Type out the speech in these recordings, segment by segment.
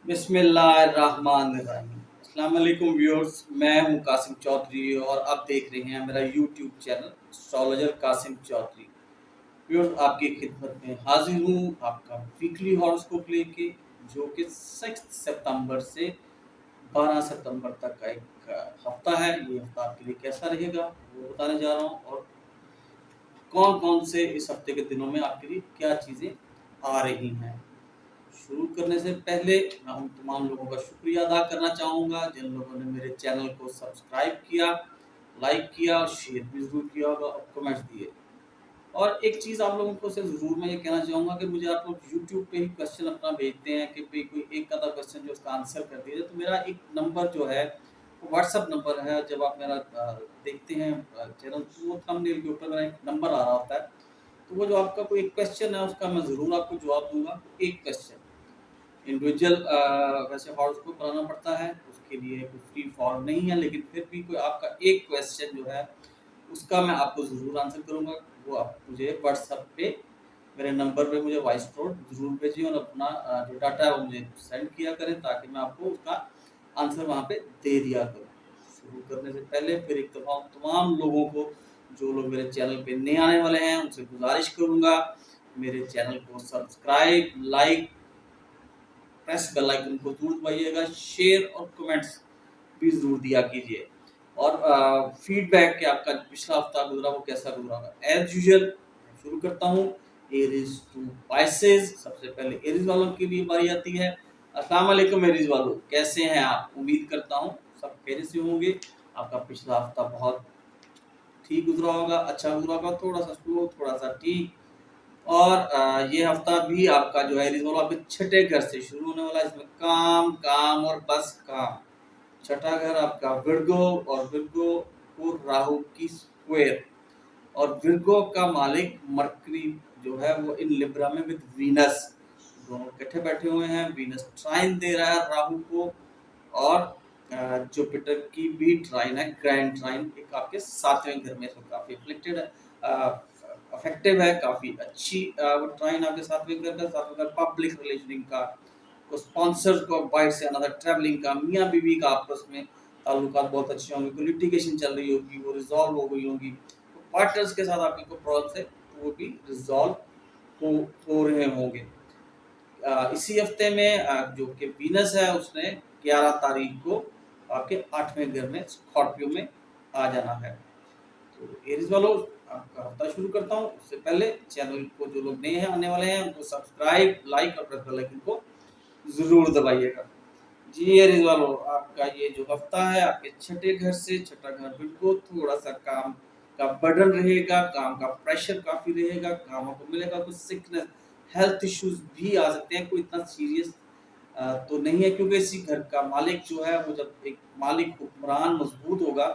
बिस्मिल्लाहिर्रहमानिर्रहीम। अस्सलाम वालेकुम व्यूअर्स, मैं हूं कासिम चौधरी और आप देख रहे हैं मेरा YouTube channel astrologer Kasim Chaudhary. Viewers, आपकी खिदमत में हाजिर हूं आपका वीकली हॉरोस्कोप लेके, जो कि 6 सितंबर से 12 सितंबर तक का एक हफ्ता है। ये हफ्ता आपके लिए कैसा रहेगा वो बताने जा रहा हूँ, और कौन कौन से इस हफ्ते के दिनों में आपके लिए क्या चीज़ें आ रही हैं। शुरू करने से पहले मैं उन तमाम लोगों का शुक्रिया अदा करना चाहूँगा जिन लोगों ने मेरे चैनल को सब्सक्राइब किया, लाइक किया और शेयर भी ज़रूर किया होगा और कमेंट्स दिए। और एक चीज़ आप लोगों को से ज़रूर मैं ये कहना चाहूँगा कि मुझे आप लोग यूट्यूब पे ही क्वेश्चन अपना भेजते हैं कि भाई कोई एक आधा क्वेश्चन जो उसका आंसर कर दीजिए, तो मेरा एक नंबर जो है वो व्हाट्सअप नंबर है। जब आप मेरा देखते हैं चैनल, तो वो थंबनेल के ऊपर मेरा एक नंबर आ रहा होता है। तो वो जो आपका कोई एक क्वेश्चन है उसका मैं ज़रूर आपको जवाब दूंगा। एक क्वेश्चन इंडिविजुअल वैसे हॉरोस्कोप बनाना पड़ता है, उसके लिए कोई फ्री फॉर्म नहीं है, लेकिन फिर भी कोई आपका एक क्वेश्चन जो है उसका मैं आपको ज़रूर आंसर करूँगा। वो आप मुझे व्हाट्सएप पे मेरे नंबर पे मुझे वॉइस नोट ज़रूर भेजिए और अपना जो डाटा है वो मुझे सेंड किया करें, ताकि मैं आपको उसका आंसर वहाँ पे दे दिया करूँ। शुरू करने से पहले फिर एक दफ़ा तमाम लोगों को, जो लोग मेरे चैनल पे नए आने वाले हैं, उनसे गुजारिश करूँगा मेरे चैनल को subscribe, like, press bell icon को जरूर दबाइएगा, शेयर और कमेंट्स भी जरूर दिया कीजिए। और फीडबैक कि आपका पिछला हफ्ता गुजरा वो कैसा गुजरा होगा। एज यूजुअल शुरू करता हूँ एरीज टू पाइसेस। सबसे पहले एरीज वालों के लिए बारी आती है। अस्सलाम वालेकुम एरीज वालों, कैसे हैं आप? उम्मीद करता हूँ सब खैरियत से होंगे। आपका पिछला हफ्ता बहुत ठीक गुजरा होगा, अच्छा गुजरा होगा, थोड़ा सा स्लो, थोड़ा सा ठीक। और ये हफ्ता भी आपका जो है रिजोल्व आपके छठे घर से शुरू होने वाला है। इसमें काम काम और बस काम। छठा घर आपका विर्गो, और विर्गो को राहु की स्क्वायर, और विर्गो का मालिक मरकरी जो है वो इन लिब्रा में विद वीनस, दोनों इकट्ठे बैठे हुए हैं। वीनस ट्राइन दे रहा है राहु को, और जुपिटर की भी ट्राइन है, ग्रैंड ट्राइन, एक आपके सातवें घर में, इसमें काफी अफेक्टेड है, अफेक्टिव है, काफी अच्छी वो ट्राइन आपके सातवें घर का। सातवें घर पब्लिक रिलेशनिंग का, को स्पॉन्सर को बाहर से अनदर ट्रैवलिंग का, मियाँ बीवी का आपस में ताल्लुकात बहुत अच्छे होंगे, कोई लिटिगेशन चल रही होगी वो रिजॉल्व हो गई होगी, तो पार्टनर्स के साथ आपके कोई प्रॉब्लम है तो वो भी रिजॉल्व हो रहे होंगे। इसी हफ्ते में जो कि वीनस है उसने 11 तारीख को आपके 8वें घर में स्कॉर्पियो में आ जाना है। तो एरीज वालों, आपका हफ्ता शुरू करता हूँ। उससे पहले चैनल को जो लोग नए हैं आने वाले हैं उनको सब्सक्राइब, लाइक और प्रेस बेल आइकन को जरूर दबाइएगा। जी एरीज वालों, आपका ये जो हफ्ता है आपके छठे घर से, छठा घर बिल्कुल थोड़ा सा काम का बर्डन रहेगा, काम का प्रेशर काफी रहेगा, काम को मिलेगा कुछ सिकनेस, हेल्थ इश्यूज भी आ सकते हैं। कोई इतना सीरियस तो नहीं है, क्योंकि इसी घर का मालिक जो है वो, जब एक मालिक हुक्मरान मजबूत होगा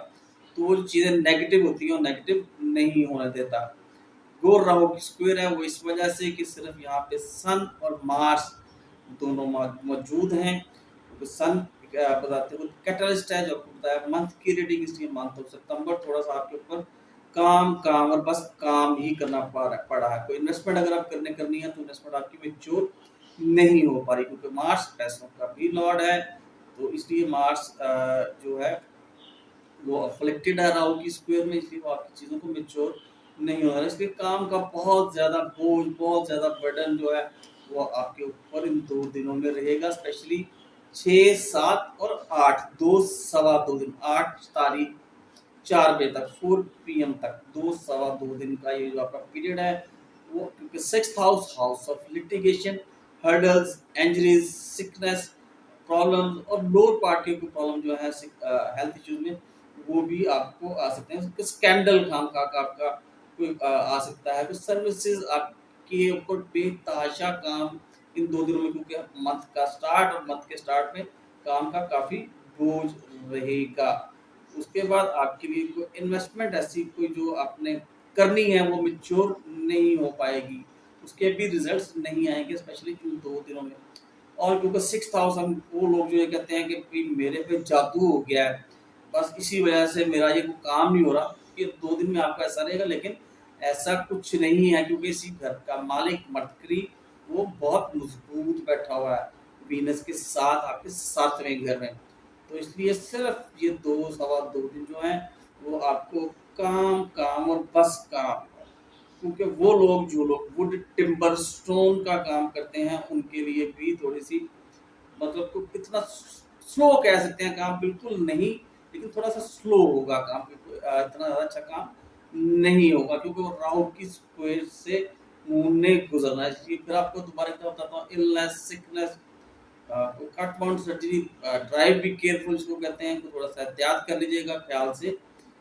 तो वो चीज़ें नेगेटिव होती हैं और नेगेटिव नहीं होने देता। गोर राहु की स्क्वायर है वो इस वजह से कि सिर्फ यहाँ पे सन और मार्स दोनों मौजूद हैं। तो सन बताते हैं कैटलिस्ट है, जो आपको बताया मंथ की रीडिंग, इसलिए मंथ ऑफ सितंबर थोड़ा सा आपके ऊपर काम काम और बस काम ही करना पड़ा है। कोई इन्वेस्टमेंट अगर आप करनी है तो इन्वेस्टमेंट आपकी मेच्योर नहीं हो पा रही, क्योंकि मार्स पैसों का भी लॉर्ड है। तो इसलिए मार्स जो है वो अफ्लिक्टेड है राहु की स्क्वायर में, इसलिए वो आपकी चीज़ों को मेच्योर नहीं हो रहा है। इसलिए काम का बहुत ज़्यादा बोझ, बहुत ज़्यादा बर्डन जो है वो आपके ऊपर इन 2 दिनों में रहेगा। स्पेशली 6, 7 और 8, 2 सवा 2 दिन, 8 तारीख 4 बजे तक, 4 PM तक, 2 सवा 2 दिन का ये जो आपका पीरियड है वो, क्योंकि 6th house, house of litigation, hurdles, injuries, sickness, problems और लोअर पार्ट के प्रॉब्लम जो है हेल्थ इश्यूज में, वो भी आपको आ सकते हैं। स्कैंडल काम का आपका कोई आ सकता है। कुछ सर्विसेज आपके ऊपर बेतहाशा काम इन 2 दिनों में, क्योंकि मंथ का स्टार्ट और मंथ के स्टार्ट में काम का काफ़ी बोझ रहेगा। उसके बाद आपके लिए कोई इन्वेस्टमेंट ऐसी कोई जो आपने करनी है वो मेच्योर नहीं हो पाएगी, उसके भी रिजल्ट्स नहीं आएंगे, स्पेशली इन 2 दिनों में। और क्योंकि 6th हाउस, हम वो लोग जो ये कहते हैं कि भाई मेरे पे जादू हो गया है, बस इसी वजह से मेरा ये काम नहीं हो रहा, ये 2 दिन में आपका ऐसा रहेगा। लेकिन ऐसा कुछ नहीं है, क्योंकि इसी घर का मालिक मरकरी वो बहुत मजबूत बैठा हुआ है, वीनस के साथ आपके 7वें घर में। तो इसलिए सिर्फ ये 2 सवा 2 दिन जो हैं वो आपको काम, काम और बस काम। क्योंकि वो लोग जो लोग वुड, टिम्बर, स्टोन का काम करते हैं उनके लिए भी थोड़ी-सी मतलब को कितना स्लो कह सकते हैं, काम बिल्कुल नहीं, लेकिन थोड़ा-सा स्लो होगा काम, बिल्कुल इतना ज़्यादा अच्छा काम नहीं होगा क्योंकि वो राहु की स्क्वायर से मून ने गुजरना है। इसलिए फिर आपको दोबारा क्या बताता हूँ, illness, sickness, cut bound surgery, drive भी केयरफुल इसको कहते हैं, तो थोड़ा सा एहतियात कर लीजिएगा ख्याल से।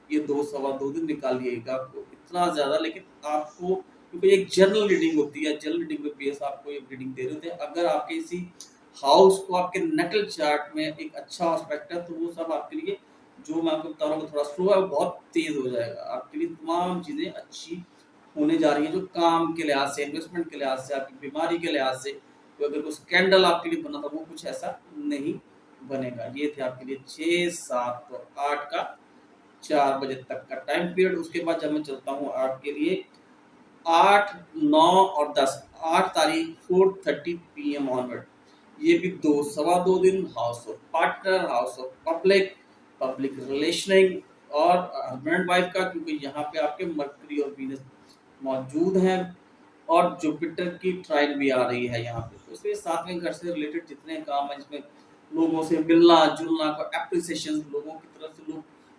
ये 2 सवा 2 दिन निकालिएगा, आपको इतना ज़्यादा, लेकिन आपको क्योंकि एक जनरल रीडिंग होती है, जनरल रीडिंग पे बेस आपको एक रीडिंग दे रहे होते हैं। अगर आपके इसी हाउस को आपके नटल चार्ट में एक अच्छा एस्पेक्ट है तो वो सब आपके लिए, जो मैं आपको बता रहा हूँ थोड़ा स्लो है, वो बहुत तेज हो जाएगा। आपके लिए तमाम चीज़ें अच्छी होने जा रही हैं, जो काम के लिहाज से, इन्वेस्टमेंट के लिहाज से, आपकी बीमारी के लिहाज से। तो अगर कोई स्कैंडल आपके लिए बना था वो कुछ ऐसा नहीं बनेगा। ये थे आपके लिए 6, 7 और 8 का 4 बजे तक का टाइम पीरियड। उसके बाद जब मैं चलता हूँ आपके लिए 8, 9 और 10, 8 तारीख 4:30 PM ऑनवर्ड, ये भी 2 सवा 2 दिन, house of partner, house of public, public relationing और हस्बैंड वाइफ का, क्योंकि यहाँ पे आपके मरकरी और वीनस मौजूद हैं और जुपिटर की ट्राइन भी आ रही है यहाँ पे। तो इसलिए 7वें घर से रिलेटेड जितने काम है, जिसमें लोगों से मिलना जुलना, को एप्रिसिएशन लोगों की तरफ से,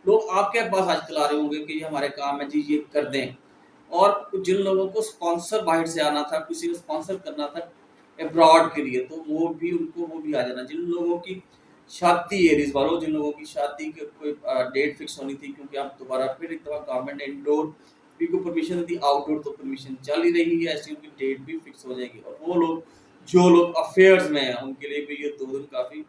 लोग आपके पास आजकल आ रहे होंगे कि ये हमारे काम है जी, ये कर दें। और जिन लोगों को स्पॉन्सर बाहर से आना था, किसी को स्पॉन्सर करना था अब्रॉड के लिए, तो वो भी उनको वो भी आ जाना। जिन लोगों की शादी, एरीज वालों, जिन लोगों की शादी की कोई डेट फिक्स होनी थी, क्योंकि आप दोबारा फिर एक दफा गवर्नमेंट ने इंडोर भी को परमिशन दी, आउटडोर तो परमिशन चल ही रही है, ऐसी उनकी डेट भी फिक्स हो जाएगी। और वो लोग जो लोग अफेयर्स में हैं उनके लिए भी ये 2 दिन काफ़ी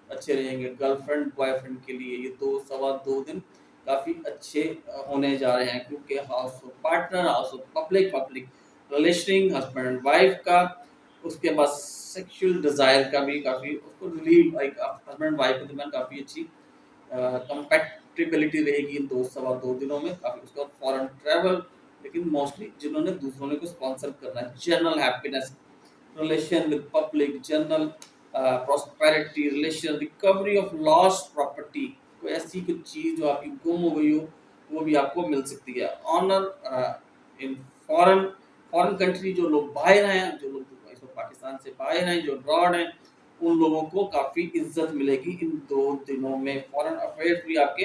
अच्छे रहेंगे। गर्लफ्रेंड बॉयफ्रेंड के लिए ये 2 सवा 2 दिन काफ़ी अच्छे होने जा रहे हैं, क्योंकि house of partner, house of public, public relationing, husband and wife का, उसके बाद सेक्सुअल डिजायर का भी काफ़ी उसको रिलीव, एक हस्बैंड वाइफ के दरमियान काफ़ी अच्छी कंपैटिबिलिटी रहेगी इन 2 सवा 2 दिनों में। काफ़ी उसका फॉरेन ट्रैवल, लेकिन मोस्टली जिन्होंने दूसरों को स्पॉन्सर करना है, general happiness, relation with public, general prosperity, relation, recovery of lost property, कोई ऐसी कुछ चीज़ जो आपकी गुम हो गई हो वो भी आपको मिल सकती है। Honour in foreign, foreign country, जो लोग बाहर हैं, जो लोग पाकिस्तान से बाहर हैं, जो अब्रॉड हैं, उन लोगों को काफ़ी इज्जत मिलेगी इन 2 दिनों में। फॉरेन अफेयर्स भी आपके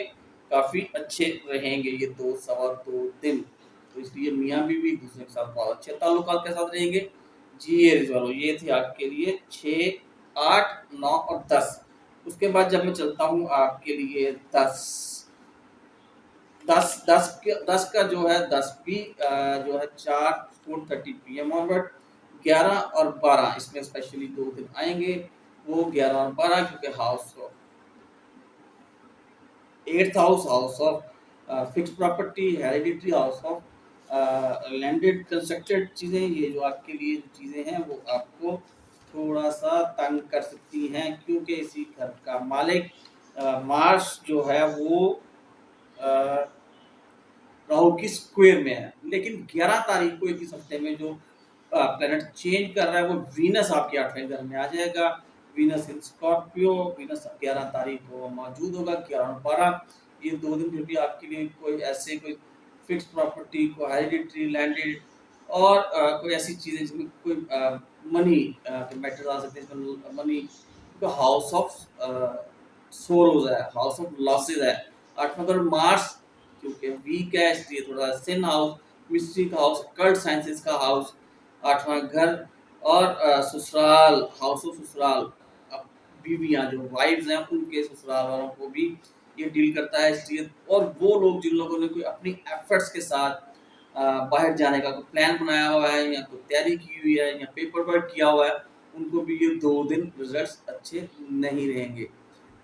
काफ़ी अच्छे रहेंगे ये 2 सवा 2 दिन। तो इसलिए मियाँ बीवी एक दूसरे के साथ बहुत अच्छे ताल्लुकात के साथ रहेंगे। जी एरीज वालों, ये थे आपके लिए 6, 8, 9 और 10। उसके बाद जब मैं चलता हूँ आपके लिए 10 का जो है 10 भी जो है 4:30 PM ऑनवर्ड, 11 और 12 इसमें स्पेशली 2 दिन आएंगे। वो 11 और 12 क्योंकि house of 8th house, house of fix property, hereditary, house of landed constructed चीज़ें, ये जो आपके लिए जो चीज़ें हैं वो आपको थोड़ा सा तंग कर सकती हैं, क्योंकि इसी घर का मालिक मार्स जो है वो राहु की स्क्वायर में है। लेकिन 11 तारीख को इस हफ्ते में जो प्लेनेट चेंज कर रहा है वो वीनस आपके 8वें घर में आ जाएगा। वीनस इन स्कॉर्पियो, वीनस 11 तारीख को मौजूद होगा। 11 और 12 ये 2 दिन फिर भी आपके लिए कोई ऐसे कोई फिक्स प्रॉपर्टी को हेरिडिटरी, लैंडेड और कोई ऐसी चीज़ें जिसमें कोई मनी के मैटर्स आ सकते हैं, इसमें मनी का हाउस ऑफ सोरोज है, हाउस ऑफ लॉसेज है। 8वां घर मार्स क्योंकि वीक है, इसलिए थोड़ा सिन हाउस, मिस्ट्री का हाउस, कल्ट साइंसेस का हाउस, 8वां घर और ससुराल, हाउस ऑफ ससुराल, बीवियां जो वाइफ्स हैं उनके ससुराल वालों को भी ये डील करता है। इसलिए और वो लोग जिन लोगों ने कोई अपनी एफर्ट्स के साथ बाहर जाने का कोई प्लान बनाया हुआ है या कोई तैयारी की हुई है या पेपर वर्क किया हुआ है, उनको भी ये 2 दिन रिजल्ट्स अच्छे नहीं रहेंगे।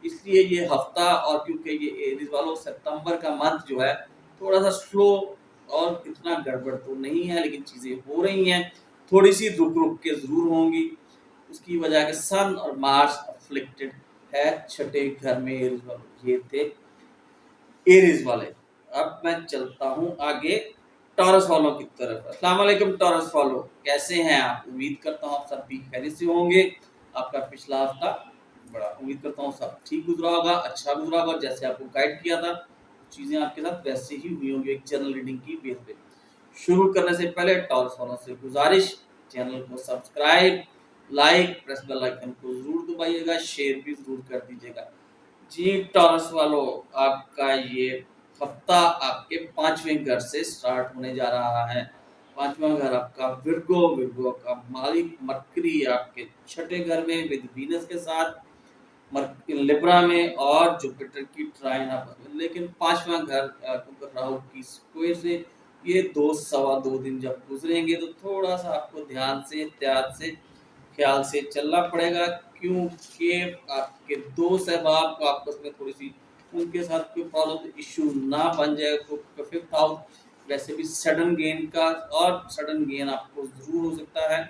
इसलिए ये हफ्ता, और क्योंकि ये एरीज वालों सितंबर का मंथ जो है थोड़ा सा स्लो और इतना गड़बड़ तो नहीं है, लेकिन चीज़ें हो रही हैं, थोड़ी सी रुक रुक के ज़रूर होंगी। उसकी वजह के सन और मार्स अफ्लिक्टेड है 6ठे घर में एरीज वालों। ये थे एरीज वाले। अब मैं चलता हूँ आगे टॉरस वालों की तरफ। अस्सलाम वालेकुम टॉरस वालों, कैसे हैं आप? उम्मीद करता हूँ आप सब भी खैरियत से होंगे। आपका पिछला हफ्ता। बड़ा उम्मीद करता हूँ सब ठीक गुजरा होगा, अच्छा गुजरा होगा, जैसे आपको गाइड किया था चीज़ें आपके साथ वैसे ही हुई होंगी एक जनरल रीडिंग की बेस पे। शुरू करने से पहले टॉरस वालों से गुजारिश, चैनल को subscribe, like, press bell icon को जरूर दबाइएगा, शेयर भी जरूर कर दीजिएगा। जी टॉरस वालों, आपका ये हफ्ता आपके 5वें घर से स्टार्ट होने जा रहा है। 5वां घर आपका विर्गो, विर्गो का मालिक मरकरी आपके 6ठे घर में विद वीनस के साथ, लिब्रा में और जुपिटर की ट्राइन आपस में। लेकिन 5वां घर राहु की स्क्वायर से ये 2 सवा 2 दिन जब गुजरेंगे तो थोड़ा सा आपको ध्यान से, एहतियात से, ख्याल से चलना पड़ेगा, क्योंकि आपके दोस्त अहबाब को आपस में थोड़ी सी उनके साथ कोई प्रॉब्लम इशू ना बन जाए। तो फिफ्थ हाउस वैसे भी सडन गेन का, और सडन गेन आपको जरूर हो सकता है।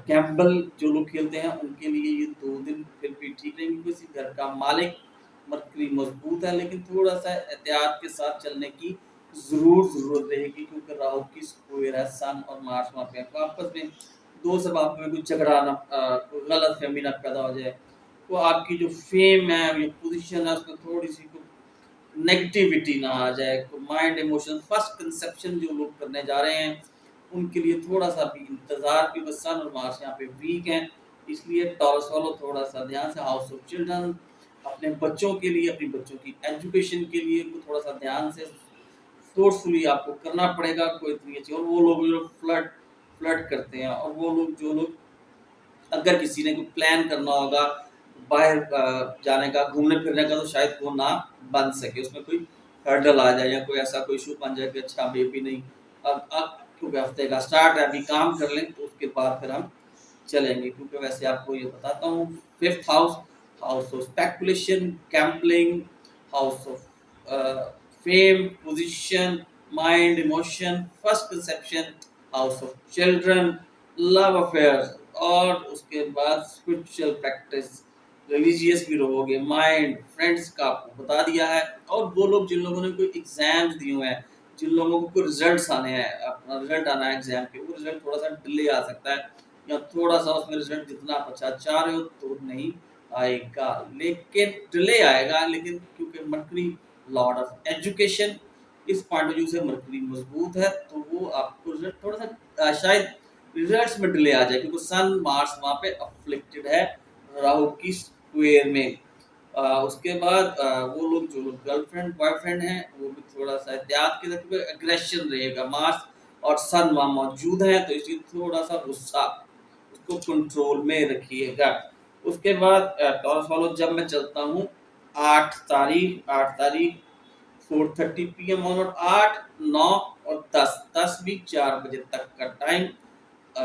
गैम्बल जो लोग खेलते हैं उनके लिए ये 2 दिन फिर भी ठीक रहेंगे। किसी घर का मालिक मरकरी मजबूत है, लेकिन थोड़ा सा एहतियात के साथ चलने की जरूरत रहेगी, क्योंकि राहु की स्क्वायर है सन और मार्स वहाँ पे आपस में दो सब आप में कुछ झगड़ा ना, गलत फहमी ना पैदा हो जाए। तो आपकी जो फेम है या पोजीशन है उसमें थोड़ी सी नेगेटिविटी ना आ जाए। तो माइंड इमोशन फर्स्ट कंसेप्शन जो लोग करने जा रहे हैं उनके लिए थोड़ा सा भी इंतजार, भी बस सन और मार्स यहाँ पे वीक हैं, इसलिए टॉरस वालों थोड़ा सा ध्यान से। हाउस ऑफ चिल्ड्रन, अपने बच्चों के लिए, अपनी बच्चों की एजुकेशन के लिए थोड़ा सा ध्यान से फोर्सफुली आपको करना पड़ेगा। कोई इतनी अच्छी, और वो लोग जो फ्लर्ट फ्लर्ट करते हैं, और वो लोग जो लोग अगर किसी ने कोई प्लान करना होगा बाहर जाने का, घूमने फिरने का, तो शायद वो ना बन सके, उसमें कोई हर्डल आ जाए या कोई ऐसा कोई इशू बन जाए कि अच्छा बेबी नहीं, अब क्योंकि हफ्ते का स्टार्ट है, अभी काम कर लें तो उसके बाद फिर हम चलेंगे। क्योंकि वैसे आपको ये बताता हूँ, fifth house, house of speculation, gambling, house of fame, position, mind, emotion, first conception, house of children, love affairs, और उसके बाद स्पिरिचुअल प्रैक्टिस, रिलीजियस भी रहोगे, माइंड, फ्रेंड्स का आपको बता दिया है। और वो लोग जिन लोगों ने कोई एग्जाम्स दिए हुए हैं, जिन लोगों को कोई रिजल्ट्स आने हैं, अपना रिजल्ट आना है एग्जाम के, वो रिजल्ट थोड़ा सा डिले आ सकता है, या थोड़ा सा उसमें रिजल्ट जितना आप अच्छा चाह रहे हो तो नहीं आएगा, लेकिन डिले आएगा। लेकिन क्योंकि मरकरी लॉर्ड ऑफ एजुकेशन, इस पॉइंट ऑफ व्यू से मरकरी मजबूत है, तो वो आपको रिजल्ट थोड़ा सा शायद रिजल्ट्स में डिले आ जाए, क्योंकि सन मार्स वहाँ पे अफ्लिक्टेड है राहु की स्क्वायर में। उसके बाद वो लोग जो लोग गर्लफ्रेंड बॉयफ्रेंड हैं वो भी थोड़ा सा एहतियात के साथ, एग्रेशन रहेगा, मार्स और सन वहाँ मौजूद है, तो इसलिए थोड़ा सा गुस्सा उसको कंट्रोल में रखिएगा। उसके बाद टॉरस वालों, जब मैं चलता हूँ 8 तारीख 4:30 PM ऑनवर्ड, 8, 9 और 10 भी 4 बजे तक का टाइम,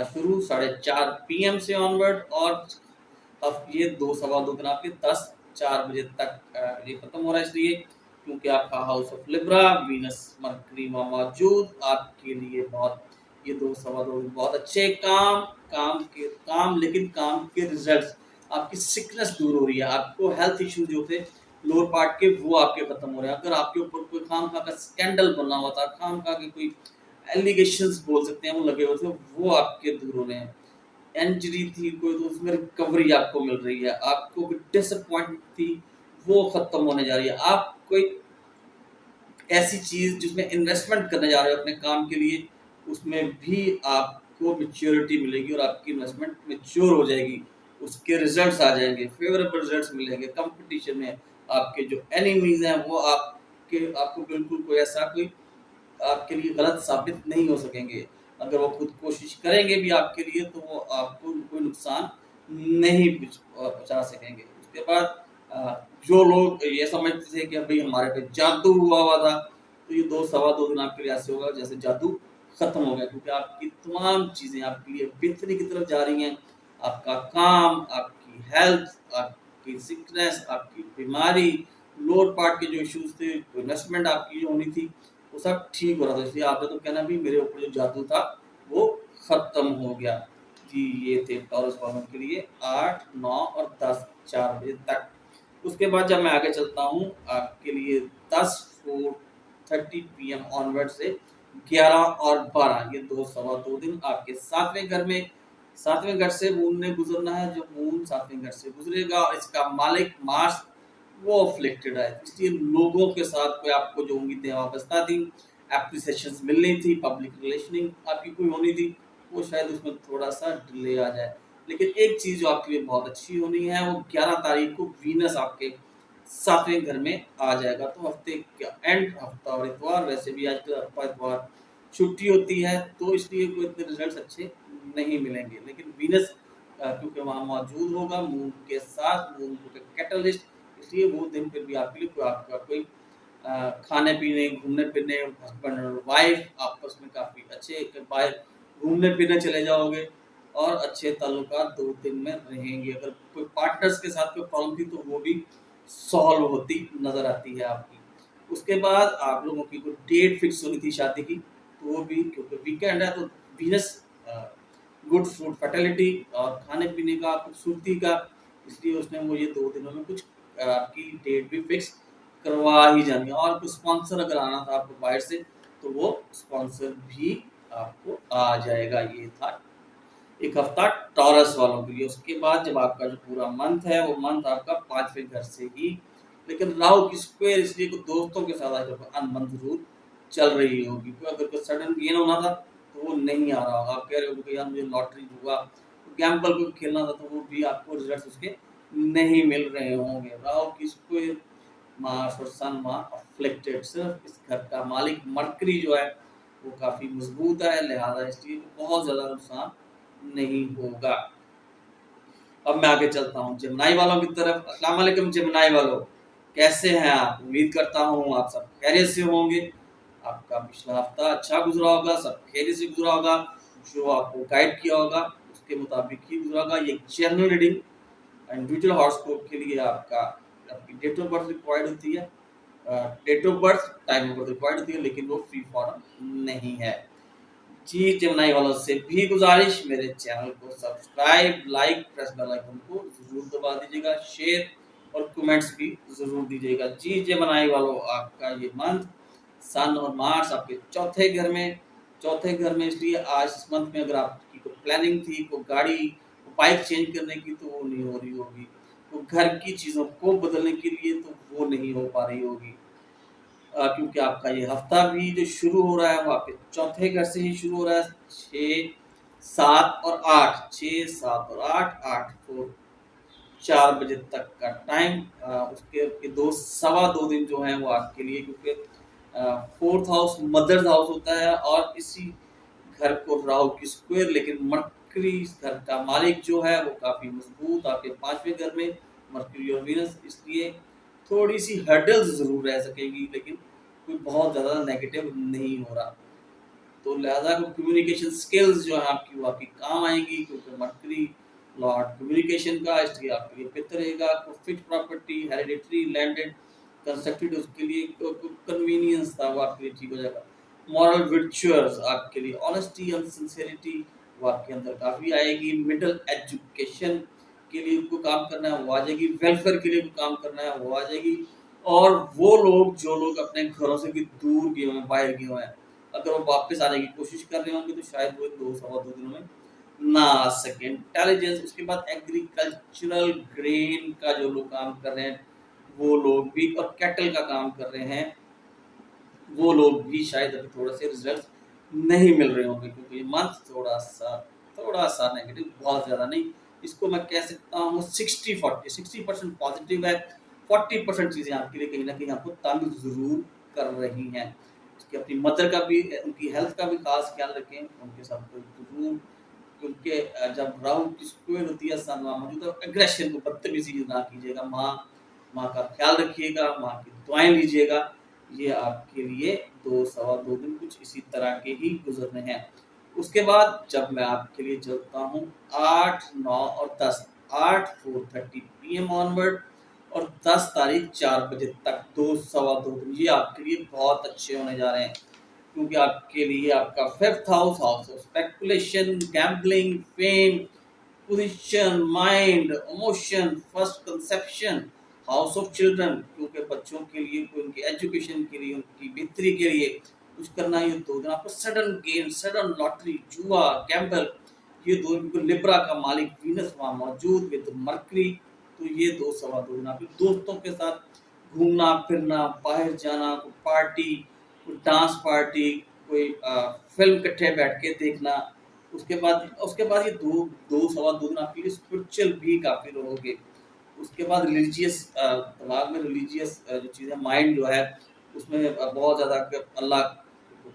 शुरू 4:30 PM से ऑनवर्ड, और अब ये 2 सवा 2 दिन आपके 10-4 बजे तक ये खत्म हो रहा है, इसलिए क्योंकि आपका house of Libra, Venus mercury मौजूद आपके लिए बहुत, ये 2 सवा 2 दिन बहुत अच्छे काम, लेकिन काम के रिजल्ट्स, आपकी सिकनेस दूर हो रही है, आपको हेल्थ इश्यूज जो थे लोअर पार्ट के वो आपके खत्म हो रहे हैं। अगर आपके ऊपर कोई खाम खा का स्कैंडल बना हुआ था, खाम खा के कोई एलिगेशंस बोल सकते हैं वो लगे हुए थे, वो आपके दूर हो रहे हैं। इंजरी थी कोई तो उसमें रिकवरी आपको मिल रही है, आपको कोई डिसअपॉइंटमेंट थी वो खत्म होने जा रही है, आप कोई ऐसी चीज जिसमें इन्वेस्टमेंट करने जा रहे हो अपने काम के लिए, उसमें भी आपको मैच्योरिटी मिलेगी और आपकी इन्वेस्टमेंट मैच्योर हो जाएगी, उसके रिजल्ट्स आ जाएंगे, फेवरेबल रिजल्ट्स मिलेंगे। कंपटीशन में आपके जो एनिमीज हैं वो आपको बिल्कुल कोई ऐसा कोई आपके लिए गलत साबित नहीं हो सकेंगे। अगर वो खुद कोशिश करेंगे भी आपके लिए तो वो आपको कोई नुकसान नहीं पहुंचा सकेंगे। उसके बाद जो लोग ये समझते थे कि अभी हमारे पे जादू हुआ था, तो ये 2 सवा 2 दिन आपके लिए ऐसे होगा जैसे जादू खत्म हो गया, क्योंकि आपकी तमाम चीजें आपके लिए बेहतरी की तरफ जा रही हैं। आपका काम, आपकी हेल्थ, आपकी सिकनेस, आपकी बीमारी, लोअर पार्ट के जो इश्यूज थे, इन्वेस्टमेंट आपकी जो होनी थी, वो सब ठीक हो रहा था, इसलिए आपने तो कहना भी मेरे ऊपर जो जादू था वो खत्म हो गया। जी ये थे टॉरस वालों के लिए 8, 9 और 10 4 बजे तक। उसके बाद जब मैं आगे चलता हूँ आपके लिए 10-4:30 PM ऑनवर्ड से 11 और 12, ये 2 सवा 2 दिन आपके 7वें घर में सातवें घर से मून ने गुजरना है। जब मून सातवें घर से गुजरेगा और इसका मालिक मार्स वो अफ्लिक्टेड है, इसलिए लोगों के साथ कोई आपको जो उम्मीदें वाबस्ता थी, एप्रिसिएशन मिलनी थी, पब्लिक रिलेशनिंग आपकी कोई होनी थी, वो शायद उसमें थोड़ा सा डिले आ जाए। लेकिन एक चीज़ जो आपके लिए बहुत अच्छी होनी है, वो 11 तारीख को वीनस आपके सातवें घर में आ जाएगा। तो हफ्ते का एंड हफ्ता और इतवार, वैसे भी आजकल हफ्ता इतवार छुट्टी होती है, तो इसलिए कोई इतने रिजल्ट अच्छे नहीं मिलेंगे। लेकिन वीनस क्योंकि वहाँ मौजूद होगा मून के साथ, मून को कैटलिस्ट, इसलिए वो दिन फिर भी आपके लिए कोई आपका कोई खाने पीने, घूमने फिरने, हस्बैंड और वाइफ आपस में काफ़ी अच्छे बाहर घूमने फिरने चले जाओगे और अच्छे ताल्लुकात 2 दिन में रहेंगे। अगर कोई पार्टनर्स के साथ कोई प्रॉब्लम थी तो वो भी सॉल्व होती नज़र आती है आपकी। उसके बाद आप लोगों की कोई डेट फिक्स होनी थी शादी की, तो वो भी क्योंकि वीकेंड है तो वीनस गुड फूड फर्टिलिटी और खाने पीने का, खूबसूरती का, इसलिए उसने वो ये 2 दिनों में कुछ आपकी डेट भी फिक्स करवा ही जानी है। और कुछ स्पॉन्सर अगर आना था आपको बाहर से, तो वो स्पॉन्सर भी आपको आ जाएगा। ये था एक हफ्ता टॉरस वालों के लिए। उसके बाद जब आपका जो पूरा मंथ है, वो मंथ आपका 5वें घर से ही, लेकिन राहु की स्क्वायर, इसलिए कुछ दोस्तों के साथ आज अनबन जरूर चल रही होगी। तो अगर कोई सडन गेन होना था तो वो नहीं आ रहा होगा। आप कह रहे हो कि यार मुझे लॉटरी हुआ, तो गैम्बल को खेलना था, तो वो भी आपको रिजल्ट उसके नहीं मिल रहे होंगे। राहु की स्क्वायर, मार्स और सन वहाँ अफ्लिक्टेड। सिर्फ इस घर का मालिक मरकरी जो है वो काफ़ी मजबूत है, लिहाजा इसलिए बहुत ज़्यादा नुकसान नहीं होगा। अब मैं आगे चलता हूँ जेमिनी वालों की तरफ। अस्सलाम वालेकुम जेमिनी वालों, कैसे हैं आप? उम्मीद करता हूँ आप सब खैरियत से होंगे। आपका पिछला हफ्ता अच्छा गुजरा होगा, सब खैरियत से गुजरा होगा, जो आपको गाइड किया होगा उसके मुताबिक ही गुजरा होगा। ये जनरल रीडिंग इंडिविजुअल हॉरोस्कोप के लिए आपका आपकी डेट ऑफ बर्थ रिक्वायर्ड होती है, date of birth, time of birth required होती है, लेकिन वो फ्री फॉर्म नहीं है। जी जेमिनी वालों से भी गुजारिश, मेरे चैनल को subscribe, like, press bell icon को जरूर दबा दीजिएगा, शेयर और कमेंट्स भी जरूर दीजिएगा। जी जेमिनी वालों, आपका ये मंथ सन और मार्स आपके चौथे घर में, चौथे घर में, इसलिए आज इस मंथ में अगर आपकी कोई प्लानिंग थी, कोई गाड़ी, बाइक चेंज करने की, तो वो नहीं हो रही होगी। तो घर की चीज़ों को बदलने के लिए तो वो नहीं हो पा रही होगी, क्योंकि आपका ये हफ्ता भी जो शुरू हो रहा है वो आपके चौथे घर से ही शुरू हो रहा है। 6, 7 और 8, 6, 7 और 8, 8 को 4 बजे तक का टाइम, उसके 2 सवा 2 दिन जो हैं वो आपके लिए, क्योंकि फोर्थ हाउस मदर्स हाउस होता है और इसी घर को राहु की स्क्वायर, लेकिन मरकरी इस घर का मालिक जो है वो काफ़ी मजबूत आपके 5वें घर में, मरकरी और वीनस, इसलिए थोड़ी सी हर्डल्स जरूर रह सकेगी, लेकिन कोई बहुत ज़्यादा नेगेटिव नहीं हो रहा। तो लिहाजा कम्युनिकेशन स्किल्स जो है आपकी वो आपकी काम आएंगी, क्योंकि मरकरी लॉर्ड कम्युनिकेशन का, इसलिए आपके लिए बेहतर रहेगा। Fix property, hereditary, landed, constructed, उसके लिए कन्वीनियंस था वो आपके लिए ठीक हो जाएगा। मॉरल वर्चुअस आपके लिए, ऑनेस्टी एंड सिंसियरिटी वो आपके अंदर काफ़ी आएगी। मिडिल एजुकेशन के लिए उनको काम करना है वो आ जाएगी, वेलफेयर के लिए काम करना है वो आ जाएगी। और वो लोग जो लोग अपने घरों से भी दूर गए हुए हैं, बाहर गए हुए हैं, अगर वो वापस आने की कोशिश कर रहे होंगे तो शायद वो 2 सवा 2 दिनों में ना आ सके। इंटेलिजेंस, उसके बाद एग्रीकल्चरल ग्रेन का जो लोग काम कर रहे हैं वो लोग भी, और कैटल का काम कर रहे हैं वो लोग भी शायद अभी थोड़ा से रिजल्ट नहीं मिल रहे होंगे, क्योंकि ये मंथ थोड़ा सा नेगेटिव, बहुत ज़्यादा नहीं। इसको मैं कह सकता हूँ 60-40, 60% पॉजिटिव है, 40% चीज़ें आपके लिए कहीं ना कहीं आपको तंग जरूर कर रही हैं। उसकी अपनी मदर का भी, उनकी हेल्थ का भी खास ख्याल रखें, उनके साथ जरूर, क्योंकि जब राहु की स्क्वायर होती है सन वहाँ मौजूद, तो एग्रेशन को बदतमीजी ना कीजिएगा, माँ माँ का ख्याल रखिएगा, माँ की दुआएं लीजिएगा। ये आपके लिए 2 सवा 2 दिन कुछ इसी तरह के ही गुजरने हैं। उसके बाद जब मैं आपके लिए चलता हूँ 8, 9 और 10, 8 4:30 PM ऑनवर्ड और 10 तारीख 4 बजे तक, 2 सवा 2 दिन ये आपके लिए बहुत अच्छे होने जा रहे हैं, क्योंकि आपके लिए आपका 5th house, house of speculation, gambling, fame, position, mind, emotion, first conception, house of children, क्योंकि बच्चों के लिए, उनकी एजुकेशन के लिए, उनकी बेहतरी के लिए कुछ करना, ये 2 दिन आपको सडन गेन, सडन लॉटरी, जुआ, गैम्बल, ये दो, क्योंकि लिब्रा का मालिक वीनस वहाँ मौजूद विद मरकरी, तो ये दो सवा दो दिन आपके दोस्तों के साथ घूमना फिरना, बाहर जाना, कोई पार्टी, कोई डांस पार्टी, कोई फिल्म इकट्ठे बैठ के देखना। उसके बाद ये दो दो सवा दो दिन आपके लिए स्पिरिचुअल भी काफ़ी रहोगे। उसके बाद रिलीजियस दिमाग में रिलीजियस जो चीज़ है, माइंड जो है उसमें बहुत ज़्यादा अल्लाह,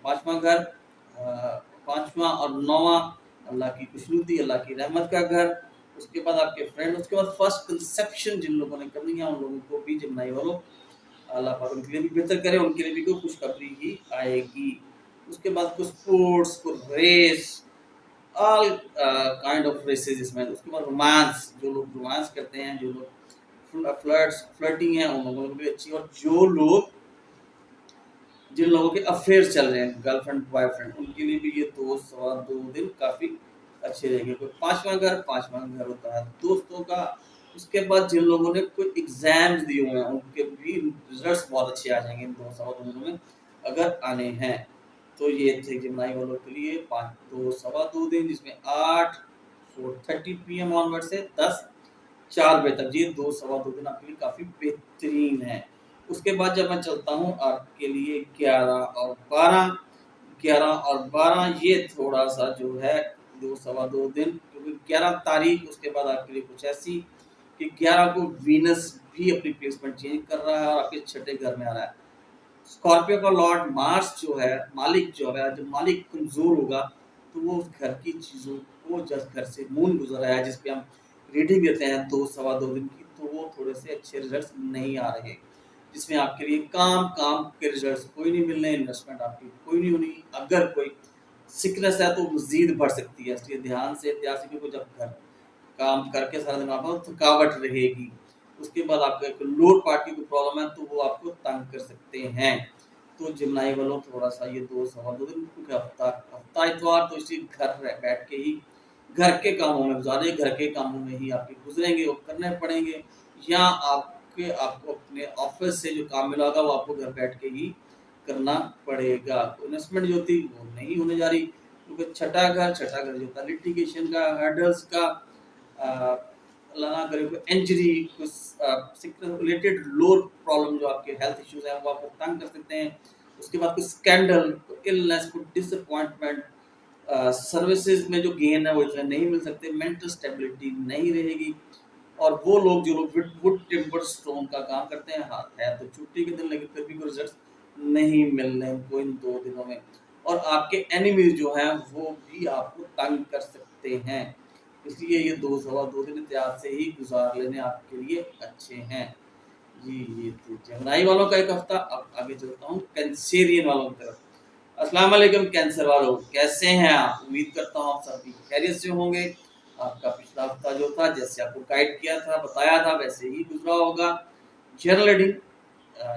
पाँचवा घर, पाँचवा और नौवां अल्लाह की खुशनुदी, अल्लाह की रहमत का घर। उसके बाद आपके फ्रेंड, उसके बाद फर्स्ट कंसेप्शन जिन लोगों ने करनी है उन लोगों को भी जिम्नाई वालों अल्लाह पाक उनके लिए भी बेहतर करे, उनके लिए भी कोई खुशखबरी ही आएगी। उसके बाद कुछ स्पोर्ट्स, कुछ race, all kind of races इसमें। उसके बाद रोमांस, जो लोग रोमांस करते हैं, जो लोग फ्लर्टिंग है, उन लोगों को भी अच्छी। और जो लोग, जिन लोगों के अफेयर चल रहे हैं, गर्लफ्रेंड बॉयफ्रेंड, उनके लिए भी ये दो सवा दो दिन काफ़ी अच्छे रहेंगे। कोई पांचवा घर होता है दोस्तों का। उसके बाद जिन लोगों ने कोई एग्जाम्स दिए हुए हैं उनके भी रिजल्ट्स बहुत अच्छे आ जाएंगे इन दो सवा दो दिनों में, अगर आने हैं तो। ये थे जिम्नाई वालों के लिए दो सवा दो दिन, जिसमें 8:30 PM ऑनवर्ड से 4 बजे तक, ये दो सवा दो दिन आपके लिए काफ़ी बेहतरीन है। उसके बाद जब मैं चलता हूँ आपके लिए 11 और 12, ये थोड़ा सा जो है दो सवा दो दिन, क्योंकि 11 तारीख उसके बाद आपके लिए कुछ ऐसी कि 11 को वीनस भी अपनी प्लेसमेंट चेंज कर रहा है और आपके छठे घर में आ रहा है। स्कॉर्पियो का लॉर्ड मार्स जो है, मालिक जो है, जब मालिक कमजोर होगा तो वो उस घर की चीज़ों को, जिस घर से मून गुजर रहा है, जिसपे हम रीडिंग देते हैं दो सवा दो दिन की, तो वो थोड़े से अच्छे रिजल्ट्स नहीं आ रहे, जिसमें आपके लिए काम के रिजल्ट्स कोई नहीं मिल रहे, इन्वेस्टमेंट आपकी कोई नहीं होनी। अगर कोई सिकनेस है तो मजीद बढ़ सकती है, इसलिए ध्यान से एहतियात से, जब घर काम करके सारा दिन आपको थकावट रहेगी। उसके बाद आपका एक लोअर पार्ट की कोई प्रॉब्लम है तो वो आपको तंग कर सकते हैं। तो जिम्नाई वालों थोड़ा सा ये दो सवा दो दिन, क्योंकि हफ्ता इतवार तो इसी घर बैठ के ही घर के कामों में गुजारे, घर के कामों में ही आपके गुजरेंगे, वो करने पड़ेंगे, या आपको अपने ऑफिस से जो काम मिला होगा वो आपको घर बैठ के ही करना पड़ेगा। तो इन्वेस्टमेंट जो थी वो नहीं होने जा रही, क्योंकि छठा घर जो था लिटिगेशन का, हर्डल्स का, अल्लाह ना करे कोई इंजरी, कुछ सिकनेस रिलेटेड लोअर प्रॉब्लम जो आपके हेल्थ इश्यूज हैं वो आपको तंग कर सकते हैं। उसके बाद कुछ स्कैंडल, इलनेस, कुछ डिसअपॉइंटमेंट, सर्विसेज में जो गेन है वो इतने नहीं मिल सकते, मेंटल स्टेबिलिटी नहीं रहेगी। और वो लोग जो लोग वुड टिम्बर स्टोन का काम करते हैं, हाँ है तो छुट्टी के दिन, लेकिन फिर भी कोई रिजल्ट नहीं मिल रहे उनको इन 2 दिनों में। और आपके एनिमीज जो हैं वो भी आपको तंग कर सकते हैं, इसलिए ये दो सवा दो दिन एहतियात से ही गुजार लेने आपके लिए अच्छे हैं जी। ये तो जमनाई वालों का एक हफ्ता। अब आगे चलता हूँ कैंसेरियन वालों की तरफ। अस्सलाम वालेकुम कैंसर वालों, कैसे हैं आप? उम्मीद करता हूँ आप सभी खैरियत से होंगे। आपका पिछला हफ्ता जो था, जैसे आपको गाइड किया था, बताया था, वैसे ही गुजरा होगा। जनरल रीडिंग,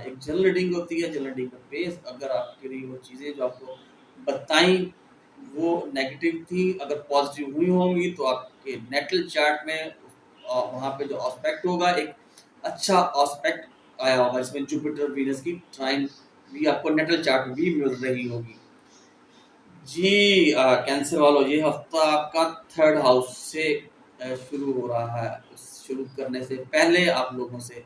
एक जनरल रीडिंग होती है। जनरल रीडिंग का बेस, अगर आपके लिए वो चीज़ें जो आपको बताई वो नेगेटिव थी, अगर पॉजिटिव हुई होंगी तो आपके नेटल चार्ट में वहाँ पे जो एस्पेक्ट होगा, एक अच्छा एस्पेक्ट आया होगा, इसमें जुपिटर वीनस की ट्राइन भी आपको नेटल चार्ट में भी मिल रही होगी जी। कैंसर वालों, ये हफ्ता आपका थर्ड हाउस से शुरू हो रहा है। शुरू करने से पहले आप लोगों से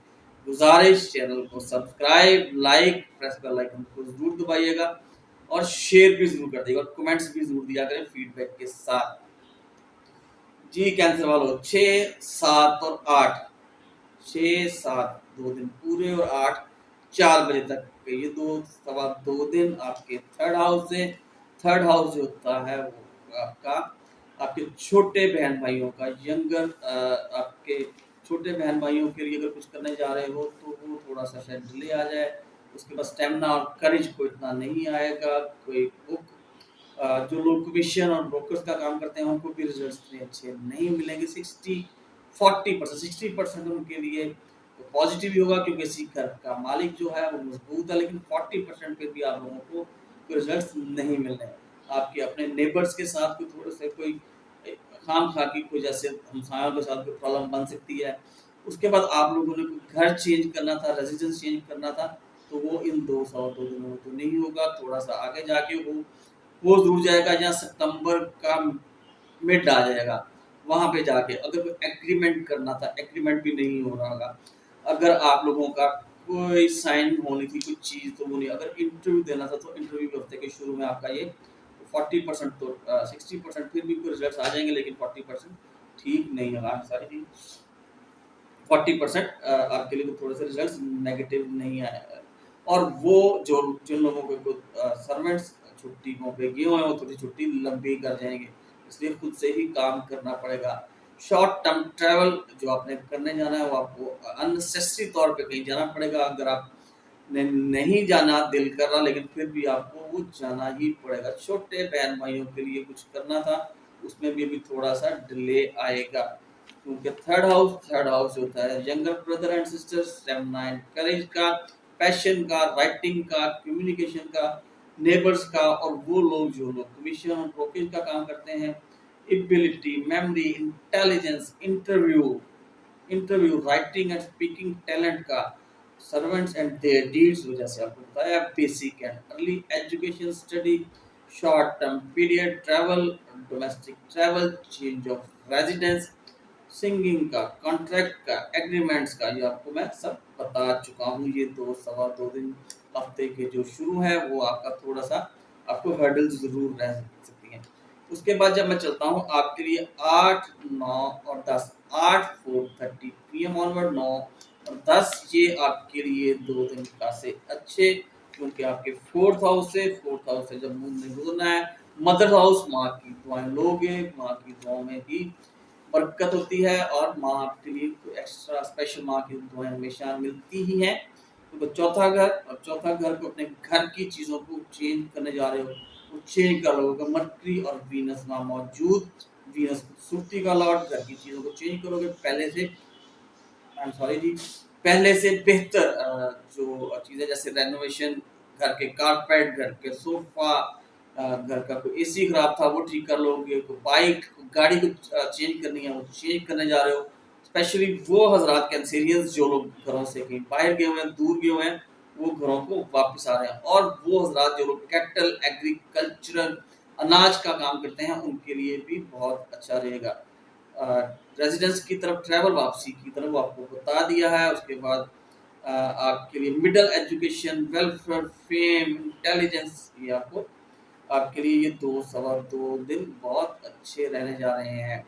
गुजारिश, चैनल को subscribe, like, press bell icon को जरूर दबाइएगा और शेयर भी जरूर कर दिएगा और कमेंट्स भी जरूर दिया करें फीडबैक के साथ जी। कैंसर वालों, 6, 7 और 8, 6, 7 2 दिन पूरे और 8 4 बजे तक के, ये दो सवा दो दिन आपके थर्ड हाउस से। थर्ड हाउस जो होता है वो आपका आपके छोटे बहन भाइयों का, यंगर, आपके छोटे बहन भाइयों के लिए अगर कुछ करने जा रहे हो तो वो थोड़ा सा शायद डिले आ जाए। उसके बाद स्टेमिना और करेज को इतना नहीं आएगा। कोई बुक, जो लोग कमीशन और ब्रोकर्स का काम करते हैं उनको भी रिजल्ट्स इतने अच्छे नहीं मिलेंगे। 60% उनके लिए पॉजिटिव ही होगा, क्योंकि इसी घर का मालिक जो है वो मजबूत है, लेकिन 40% फिर भी आप लोगों को रिजल्ट्स नहीं मिल रहे हैं। आपके अपने नेबर्स के साथ कोई थोड़े से कोई खाम खा की कोई, जैसे हमसायों के साथ कोई प्रॉब्लम बन सकती है। उसके बाद आप लोगों ने कोई घर चेंज करना था, रेजिडेंस चेंज करना था, तो वो इन 2 दिनों में तो नहीं होगा, थोड़ा सा आगे जाके वो जरूर जाएगा, या सितंबर का मिड आ जाएगा। वहाँ पे जाके अगर कोई एग्रीमेंट करना था, एग्रीमेंट भी नहीं हो रहा होगा। अगर आप लोगों का कोई साइन होनी थी कोई चीज़ तो वो नहीं, अगर इंटरव्यू देना था तो इंटरव्यू के हफ्ते के शुरू में आपका ये 40% तो 60% फिर भी कोई रिजल्ट आ जाएंगे, लेकिन 40% ठीक नहीं है। सारी 40% आपके लिए थोड़े से रिजल्ट नेगेटिव नहीं आए। और वो जो जिन लोगों को सर्वेंट्स छुट्टियों पे गए हुए हैं वो थोड़ी छुट्टी लंबी कर जाएंगे, इसलिए खुद से ही काम करना पड़ेगा। शॉर्ट टर्म ट्रैवल जो आपने करने जाना है वो आपको अननेसेसरी तौर पे कहीं जाना पड़ेगा। अगर आप ने नहीं जाना दिल कर रहा लेकिन फिर भी आपको वो जाना ही पड़ेगा। छोटे बहन भाइयों के लिए कुछ करना था, उसमें भी अभी थोड़ा सा डिले आएगा, क्योंकि थर्ड हाउस होता है younger brother and sisters, stamina and courage का, पैशन का, राइटिंग का, कम्युनिकेशन का, नेबर्स का, और वो लोग जो लोग कमीशन और ब्रोकेज का काम करते हैं, ability, memory, intelligence, interview writing and speaking talent का, सर्वेंट्स एंड देयर डीड्स, जैसे आपको बताया, basic and early education study, short term period travel, domestic travel, change of residence, singing का, कॉन्ट्रैक्ट का, एग्रीमेंट्स का, ये आपको मैं सब बता चुका हूँ। ये 2 सवा 2 दिन हफ्ते के जो शुरू है वो आपका थोड़ा सा आपको हर्डल्स जरूर रह सकती हैं। उसके बाद जब मैं चलता हूँ आपके लिए 8, 9 और 10, 8 4:30 PM ऑनवर्ड, 9 और 10 ये आपके लिए 2 दिन खासे अच्छे, क्योंकि आपके फोर्थ हाउस से जब मून में गुजरना है, मदर हाउस, माँ की दुआएं लोगे, माँ की दुआओं में ही बरकत होती है, और माँ आपके लिए एक्स्ट्रा स्पेशल माँ की दुआएं हमेशा मिलती ही हैं। तो चौथा घर, और चौथा घर को अपने घर की चीज़ों को चेंज करने जा रहे हो, वो चेंज कर लोगे। मरकरी और वीनस वहाँ मौजूद, वीनस खूबसूरती का लॉर्ड, घर की चीज़ों को चेंज करोगे पहले से, आई एम सॉरी जी, पहले से बेहतर जो चीज़ें जैसे रेनोवेशन, घर के कारपेट, घर के सोफा, घर का कोई एसी खराब था वो ठीक कर लोगे, कोई बाइक गाड़ी को चेंज करनी है वो चेंज करने जा रहे हो। स्पेशली वो हजरात कैंसेरियंस जो लोग घरों से कहीं बाहर गए हुए हैं, दूर गए हुए हैं, वो घरों को वापस आ रहे हैं। और वो हजरात जो लोग कैटल एग्रीकल्चरल अनाज का काम करते हैं उनके लिए भी बहुत अच्छा रहेगा। रेजिडेंस की तरफ ट्रैवल, वापसी की तरफ आपको बता दिया है। उसके बाद आपके लिए middle education, welfare, fame, intelligence, ये आपको आपके लिए ये 2 सवा 2 दिन बहुत अच्छे रहने जा रहे हैं।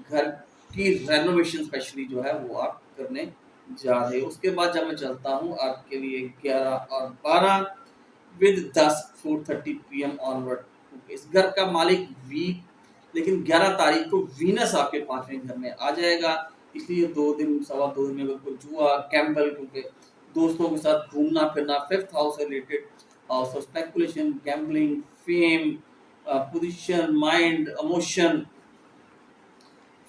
घर की रेनोवेशन स्पेशली जो है वो आप करने जा रहे हो। उसके बाद जब मैं चलता हूँ आपके लिए 11 और 12 विद 10 4:30 PM ऑनवर्ड, इस घर का मालिक वीक, लेकिन 11 तारीख को वीनस आपके 5वें घर में आ जाएगा, इसलिए 2 दिन सवा 2 दिन में बिल्कुल जुआ कैम्बल, क्योंकि दोस्तों के साथ घूमना फिरना, फिफ्थ हाउस से related, house of speculation, gambling, fame, position, mind, emotion,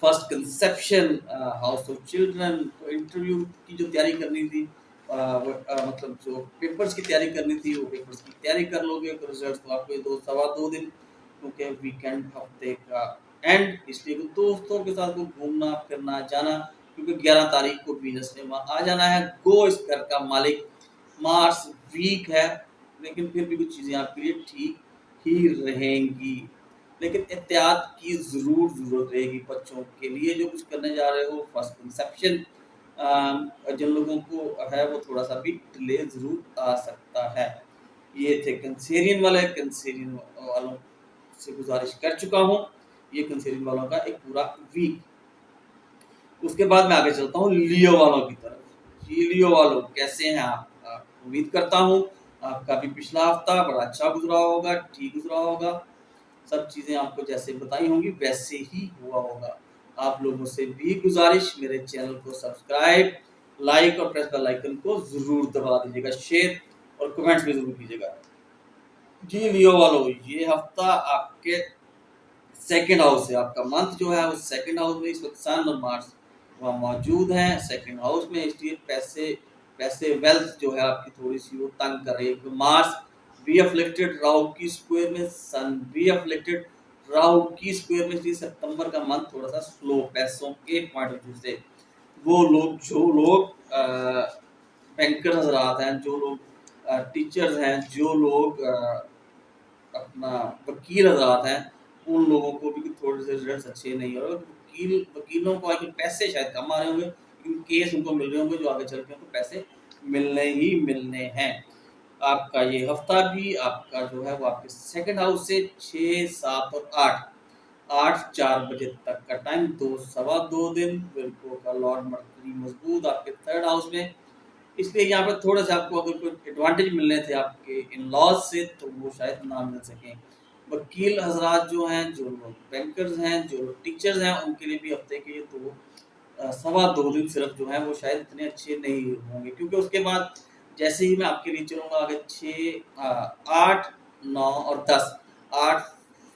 first conception, house of children. तो इंटरव्यू की जो तैयारी करनी थी, मतलब जो पेपर्स की तैयारी करनी थी वो पेपर्स की तैयारी कर लोगे, तो रिजल्ट तो आपको 2 सवा 2 दिन, क्योंकि वीकेंड हफ्ते का एंड, इसलिए कि दोस्तों के साथ को घूमना फिरना जाना, क्योंकि 11 तारीख को वीनस ने वहाँ आ जाना है। गो, इस घर का मालिक मार्स वीक है, लेकिन फिर भी कुछ चीज़ें आपके लिए ठीक ही रहेंगी, लेकिन एहतियात की ज़रूर ज़रूरत रहेगी बच्चों के लिए जो कुछ करने जा रहे हो। फर्स्ट कंसेप्शन जिन लोगों को है वो थोड़ा सा भी डिले ज़रूर आ सकता है। ये थे कंसेरियन वाले, कंसेरियन वालों से गुजारिश कर चुका हूँ, ये कंसेरियन वालों का एक पूरा वीक। उसके बाद मैं आगे चलता हूँ लियो वालों की तरफ। ये लियो वालों कैसे हैं आप? उम्मीद करता हूँ आपका भी पिछला हफ्ता बड़ा अच्छा गुजरा होगा, ठीक गुजरा होगा, सब चीज़ें आपको जैसे बताई होंगी वैसे ही हुआ होगा। आप लोगों से भी गुजारिश, मेरे चैनल को सब्सक्राइब, लाइक और प्रेस बेल आइकन को ज़रूर दबा दीजिएगा, शेयर और कमेंट्स भी ज़रूर कीजिएगा। जी लियो वालों, ये हफ्ता आपके सेकंड हाउस है, आपका मंथ जो है वो सेकंड हाउस में, इस वक्त सन और मार्स वहाँ मौजूद हैं सेकंड हाउस में, इसलिए पैसे पैसे वेल्थ जो है आपकी थोड़ी सी वो तंग कर रही है। मार्स बी अफ्लिक्टेड राहु की स्क्वायर में, सन बी अफ्लिक्टेड राहु की स्क्वायर में, इसलिए सितंबर का मंथ थोड़ा सा स्लो पैसों के पॉइंट ऑफ व्यू से। वो लोग जो लोग बैंकर हजरात हैं, जो लोग टीचर्स हैं, जो लोग अपना वकील हजरात हैं, उन लोगों को भी थोड़े से रिजल्ट अच्छे नहीं हो रहे। वकीलों को आगे पैसे शायद कम आ रहे होंगे, लेकिन केस उनको मिल रहे होंगे जो आगे चल के उनको पैसे मिलने ही मिलने हैं। आपका ये हफ्ता भी आपका जो है वो आपके सेकंड हाउस से 6, 7 और 8 4 बजे तक का टाइम, 2 सवा 2 दिन। विर्गो का लॉर्ड मर्करी मजबूत आपके थर्ड हाउस में, इसलिए यहाँ पर थोड़ा सा आपको अगर कोई एडवांटेज मिलने थे आपके इन लॉज से तो वो शायद ना मिल सकें। वकील हजरात जो हैं, जो लोग बैंकर्स हैं, जो लोग टीचर्स हैं, उनके लिए भी हफ्ते के ये सवा 2 दिन सिर्फ जो है वो शायद इतने अच्छे नहीं होंगे, क्योंकि उसके बाद जैसे ही मैं आपके लिए चलूँगा आगे 6, 8, 9 और 10, 8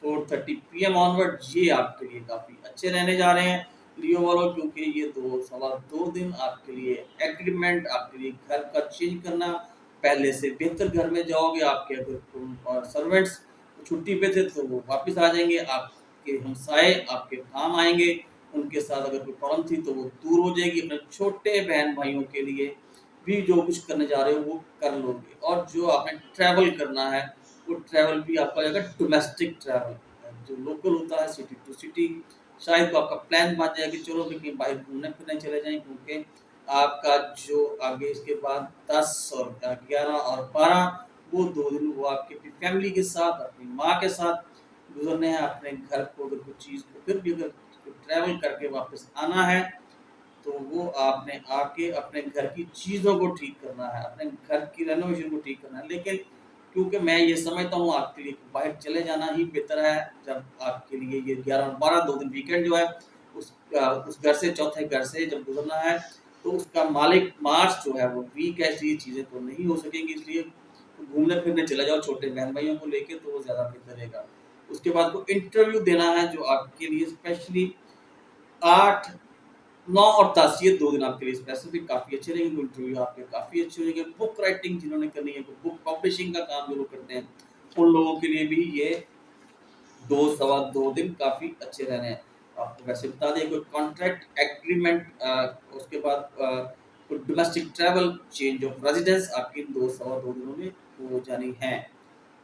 4:30 पीएम ऑनवर्ड, ये आपके लिए काफ़ी अच्छे रहने जा रहे हैं लियो वालों, क्योंकि ये 2 सवा 2 दिन आपके लिए एग्रीमेंट, आपके लिए घर का चेंज करना, पहले से बेहतर घर में जाओगे। आपके अगर सर्वेंट्स छुट्टी पे थे तो वो वापस आ जाएंगे, आपके हमसाए आपके काम आएंगे, उनके साथ अगर कोई प्रॉब्लम थी तो वो दूर हो जाएगी। अपने छोटे बहन भाइयों के लिए भी जो कुछ करने जा रहे हो वो कर लोगे, और जो आपने ट्रैवल करना है वो ट्रैवल भी आपका जाएगा डोमेस्टिक ट्रैवल, जो लोकल होता है सिटी टू सिटी। शायद तो आपका प्लान बन जाए कि चलो भी कहीं बाहर घूमने फिरने चले जाएं, क्योंकि आपका जो आगे इसके बाद 10 और 11 और 12 वो 2 दिन वो आपके अपनी फैमिली के साथ, अपनी माँ के साथ गुजरने हैं। अपने घर को अगर कुछ चीज़ को फिर भी अगर ट्रैवल करके वापस आना है तो वो आपने आके अपने घर की चीज़ों को ठीक करना है, अपने घर की रेनोवेशन को ठीक करना है। लेकिन क्योंकि मैं ये समझता हूँ आपके लिए बाहर चले जाना ही बेहतर है, जब आपके लिए ये 11 और 12 2 दिन वीकेंड जो है उस घर से, चौथे घर से जब गुजरना है तो उसका मालिक मार्च जो है वो वीक है, इसलिए चीज़ें तो नहीं हो सकेंगी। इसलिए घूमने फिरने चले जाओ छोटे बहन भाइयों को लेके, तो वो ज़्यादा बेहतर रहेगा। उसके बाद को इंटरव्यू देना है जो आपके लिए स्पेशली 8, 9 और 10 ये 2 दिन आपके लिए स्पेसिफिक काफ़ी अच्छे रहेंगे। इंटरव्यू आपके काफ़ी अच्छे रहेंगे। बुक राइटिंग जिन्होंने करनी है, बुक पब्लिशिंग का काम जो लोग करते हैं, उन लोगों के लिए भी ये 2 सवा 2 दिन काफ़ी अच्छे रहने हैं। आपको वैसे बता दें कोई कॉन्ट्रैक्ट एग्रीमेंट, उसके बाद कोई domestic travel, change of residence आपकी 2 सवा 2 दिनों में हो जानी है।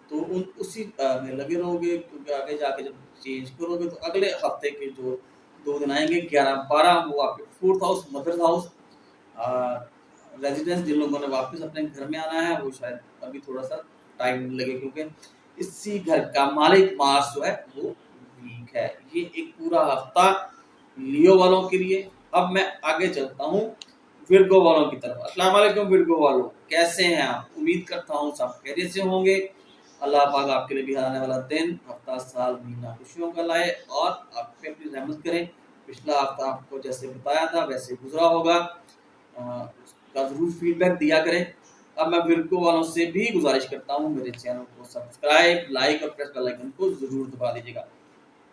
तो उसी में लगे रहोगे, क्योंकि आगे जाके जब चेंज करोगे तो अगले हफ्ते के जो 2 दिन आएंगे 11-12 वो आपके fourth house, mother's house residence, जिन लोगों ने वापस अपने घर में आना है वो शायद अभी थोड़ा सा टाइम लगे, क्योंकि इसी घर का मालिक मार्स जो है वो वीक है। ये एक पूरा हफ्ता लियो वालों के लिए। अब मैं आगे चलता हूँ विर्गो वालों की तरफ। अस्सलाम वालेकुम विर्गो वालों, कैसे हैं आप? उम्मीद करता हूँ सब खैरियत से होंगे। अल्लाह पाक आपके लिए भी आने वाला दिन, हफ्ता, साल, महीना खुशियों का लाए और आप पे अपनी रहमत करें। पिछला हफ्ता आपको जैसे बताया था वैसे गुजरा होगा, उसका ज़रूर फीडबैक दिया करें। अब मैं विर्गो वालों से भी गुजारिश करता हूँ मेरे चैनल को सब्सक्राइब, लाइक और प्रेस बेल आइकन को ज़रूर दबा दीजिएगा।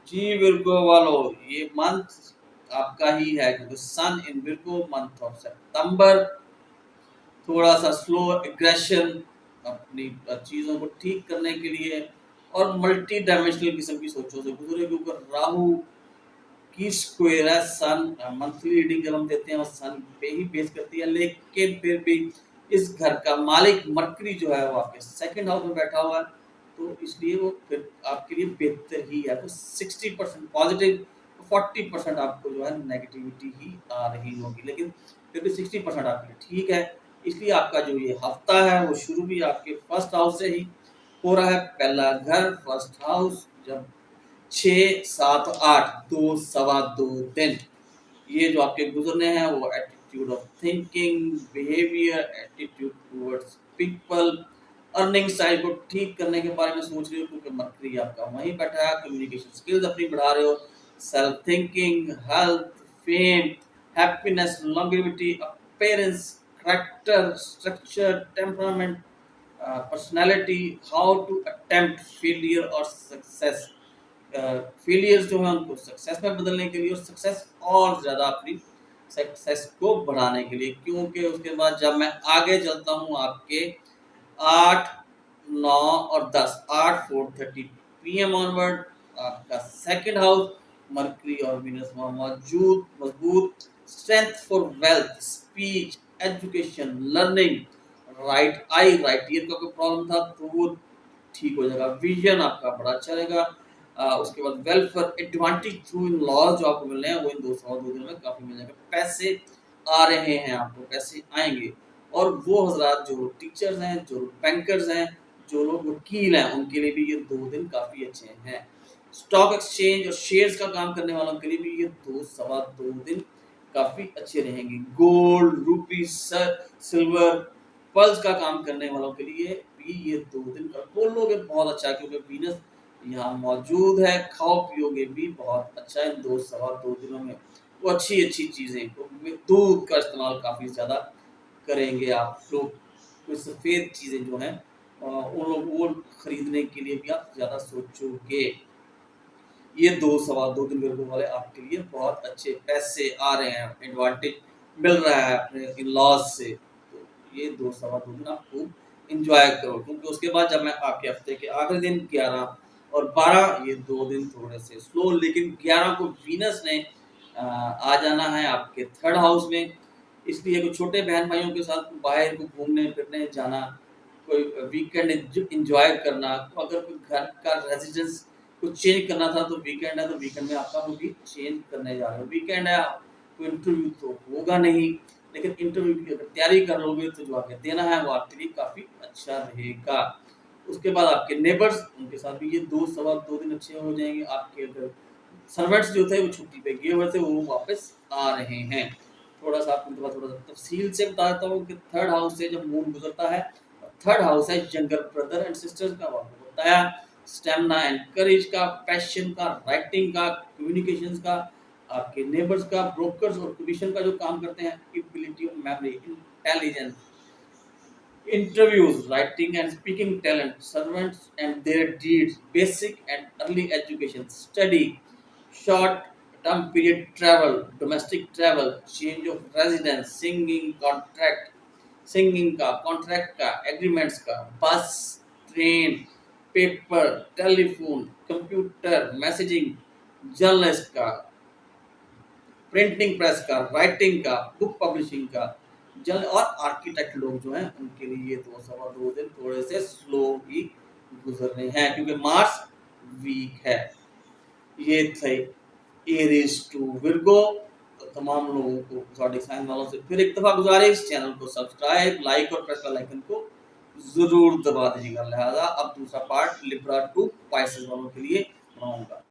जी विर्गो वालों, ये मंथ आपका ही है, क्योंकि सन इन विर्गो मंथ ऑफ सितंबर थोड़ा सा स्लो एग्रेशन अपनी चीज़ों को ठीक करने के लिए और मल्टी डायमेंशनल किस्म की सोचों से गुजरे, क्योंकि राहु की स्क्वायर है सन। मंथली रीडिंग जब हम देते हैं वो सन पे ही बेस करती है, लेकिन फिर भी इस घर का मालिक मरकरी जो है वो आपके सेकंड हाउस में बैठा हुआ है, तो इसलिए वो फिर आपके लिए बेहतर ही है। तो 60% पॉजिटिव, 40% आपको जो है नेगेटिविटी ही आ रही होगी, लेकिन फिर भी 60% आपके लिए ठीक है। इसलिए आपका जो ये हफ्ता है वो शुरू भी आपके फर्स्ट हाउस से ही हो रहा है। पहला घर फर्स्ट हाउस, जब 6, 7, 8 2 सवा 2 दिन ये जो आपके गुजरने हैं वो attitude of thinking, behaviour, attitude towards people, earning style को ठीक करने के बारे में सोच रहे हो, क्योंकि मरकरी आपका वहीं बैठा है। कम्युनिकेशन स्किल्स अपनी बढ़ा रहे हो, self thinking, health, fame, happiness, longevity, appearance, character, structure, temperament, personality, how to attempt failure और सक्सेस। फेलियर्स जो है उनको सक्सेस में बदलने के लिए और सक्सेस और ज़्यादा अपनी सक्सेस को बढ़ाने के लिए, क्योंकि उसके बाद जब मैं आगे चलता हूँ आपके 8, 9 और 10, 8 4:30 पीएम ऑनवर्ड आपका सेकंड हाउस मरकरी और वीनस मौजूद मजबूत। Strength for wealth, speech, education, learning, right I, right year का कोई प्रॉब्लम था तो वो ठीक हो जाएगा। विजन आपका बड़ा अच्छा रहेगा। उसके बाद welfare advantage through in laws जो आपको मिल रहे हैं वो इन 2 दिनों में काफी मिल जाएंगे। पैसे आ रहे हैं, आपको पैसे आएंगे। और वो हजरात जो टीचर्स हैं, जो बैंकर्स हैं, जो लोग वकील हैं, उनके लिए भी ये 2 दिन काफी अच्छे हैं। स्टॉक एक्सचेंज और शेयर्स का काम करने वालों के लिए भी ये 2 दिन काफी अच्छे रहेंगे। गोल्ड, रूपी, सिल्वर, पल्स का काम करने वालों के लिए भी ये 2 दिन का बोलोगे बहुत अच्छा, क्योंकि वीनस यहाँ मौजूद है। खाओ पियोगे भी बहुत अच्छा है इन 2 दिनों में। वो अच्छी अच्छी चीजें, दूध का इस्तेमाल काफी ज्यादा करेंगे आप लोग। कोई सफेद चीजें जो हैं उन लोग वो खरीदने के लिए भी आप ज्यादा सोचोगे। ये 2 सवा 2 दिन मिलने वाले आपके लिए बहुत अच्छे पैसे आ रहे हैं, एडवांटेज मिल रहा है अपने इन लॉज से। तो ये 2 सवा 2 दिन आप खूब इंजॉय करो, क्योंकि उसके बाद जब मैं आपके हफ्ते के आखिरी दिन 11 और 12, ये 2 दिन थोड़े से स्लो, लेकिन 11 को वीनस ने आ जाना है आपके 3rd हाउस में। इसलिए कुछ छोटे बहन भाइयों के साथ बाहर को घूमने फिरने जाना, कोई वीकेंड एंजॉय करना, तो अगर कोई घर का रेजिडेंस कुछ चेंज करना था तो वीकेंड है, तो वीकेंड में आपका वो भी चेंज करने जा रहे हो। वीकेंड है, कोई इंटरव्यू तो होगा नहीं, लेकिन इंटरव्यू की अगर तैयारी कर लोगे तो जो आगे देना है वो आपके लिए काफी अच्छा रहेगा। उसके बाद आपके नेबर्स, उनके साथ भी ये 2 सवा 2 दिन अच्छे हो जाएंगे। आपके अगर सर्वेंट्स जो थे वो छुट्टी पे गए हुए थे, वो वापस आ रहे हैं। थोड़ा सा आपको थोड़ा थोड़ा तफसील से बता देता हूँ कि 3rd हाउस से जब मून गुजरता है, 3rd हाउस है यंगर ब्रदर एंड सिस्टर्स का, आपको बताया। स्टेमिना एंड करेज का, पैशन का, राइटिंग का, कम्युनिकेशंस का, आपके नेबर्स का, ब्रोकर्स और कमीशन का जो काम करते हैं, ability of memory, intelligence, interviews, writing and speaking talent, servants and their deeds, basic and early education, study, short term period travel, domestic travel, change of residence, singing का, contract का, agreements का, bus, train, paper, telephone, computer, messaging, journalist का, printing press का, writing का, book publishing का, जल और architect लोग जो हैं उनके लिए ये 2 सवा 2 दिन थोड़े से स्लो ही गुजरने हैं, क्योंकि मार्स वीक है। ये थे एरीज टू विर्गो। तो तमाम लोगों को ज़ोडिक साइन वालों से फिर एक दफ़ा गुजारिश, चैनल को सब्सक्राइब, लाइक और प्रेस बेल आइकन को ज़रूर दबा दीजिएगा। लिहाजा अब दूसरा पार्ट लिब्रा टू पाइसेस वालों के लिए बनाऊंगा।